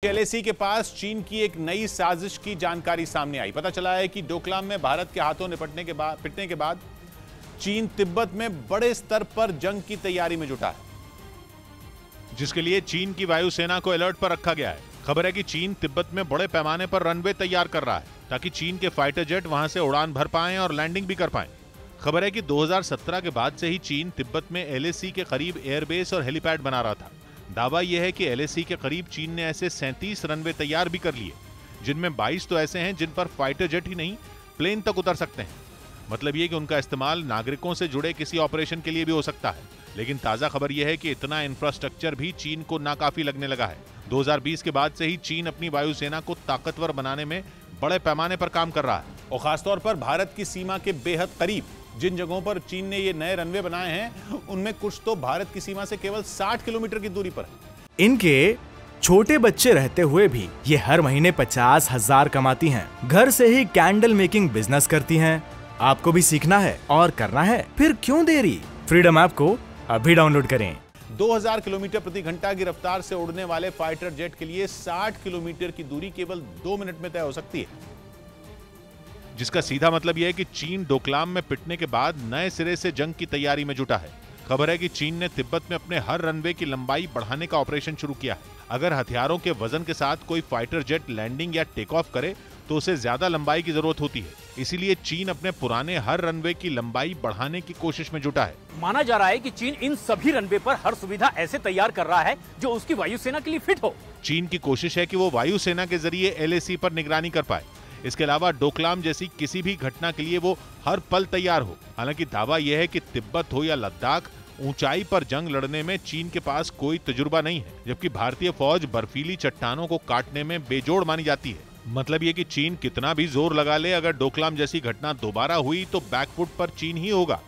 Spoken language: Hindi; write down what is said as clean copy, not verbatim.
एलएसी के पास चीन की एक नई साजिश की जानकारी सामने आई। पता चला है कि डोकलाम में भारत के हाथों पिटने के बाद चीन तिब्बत में बड़े स्तर पर जंग की तैयारी में जुटा है, जिसके लिए चीन की वायुसेना को अलर्ट पर रखा गया है। खबर है कि चीन तिब्बत में बड़े पैमाने पर रनवे तैयार कर रहा है ताकि चीन के फाइटर जेट वहां से उड़ान भर पाएं और लैंडिंग भी कर पाएं। खबर है कि 2017 के बाद से ही चीन तिब्बत में एलएसी के करीब एयरबेस और हेलीपैड बना रहा था। दावा यह है कि एलएसी के करीब चीन ने ऐसे 37 रनवे तैयार भी कर लिए, जिनमें 22 तो ऐसे हैं जिन पर फाइटर जेट ही नहीं प्लेन तक उतर सकते हैं। मतलब यह कि उनका इस्तेमाल नागरिकों से जुड़े किसी ऑपरेशन के लिए भी हो सकता है। लेकिन ताजा खबर यह है कि इतना इंफ्रास्ट्रक्चर भी चीन को नाकाफी लगने लगा है। 2020 के बाद से ही चीन अपनी वायुसेना को ताकतवर बनाने में बड़े पैमाने पर काम कर रहा है और खासतौर पर भारत की सीमा के बेहद करीब जिन जगहों पर चीन ने ये नए रनवे बनाए हैं, उनमें कुछ तो भारत की सीमा से केवल 60 किलोमीटर की दूरी पर है। इनके छोटे बच्चे रहते हुए भी ये हर महीने 50,000 कमाती हैं। घर से ही कैंडल मेकिंग बिजनेस करती हैं। आपको भी सीखना है और करना है, फिर क्यों देरी? फ्रीडम ऐप को अभी डाउनलोड करें। 2000 किलोमीटर प्रति घंटा की रफ्तार से उड़ने वाले फाइटर जेट के लिए 60 किलोमीटर की दूरी केवल 2 मिनट में तय हो सकती है, जिसका सीधा मतलब यह है कि चीन डोकलाम में पिटने के बाद नए सिरे से जंग की तैयारी में जुटा है। खबर है कि चीन ने तिब्बत में अपने हर रनवे की लंबाई बढ़ाने का ऑपरेशन शुरू किया है। अगर हथियारों के वजन के साथ कोई फाइटर जेट लैंडिंग या टेक ऑफ करे तो उसे ज्यादा लंबाई की जरूरत होती है। इसीलिए चीन अपने पुराने हर रनवे की लंबाई बढ़ाने की कोशिश में जुटा है। माना जा रहा है कि चीन इन सभी रनवे पर हर सुविधा ऐसे तैयार कर रहा है जो उसकी वायुसेना के लिए फिट हो। चीन की कोशिश है कि वो वायुसेना के जरिए एलएसी पर निगरानी कर पाए। इसके अलावा डोकलाम जैसी किसी भी घटना के लिए वो हर पल तैयार हो। हालांकि दावा यह है कि तिब्बत हो या लद्दाख, ऊंचाई पर जंग लड़ने में चीन के पास कोई तजुर्बा नहीं है, जबकि भारतीय फौज बर्फीली चट्टानों को काटने में बेजोड़ मानी जाती है। मतलब ये कि चीन कितना भी जोर लगा ले, अगर डोकलाम जैसी घटना दोबारा हुई तो बैकफुट पर चीन ही होगा।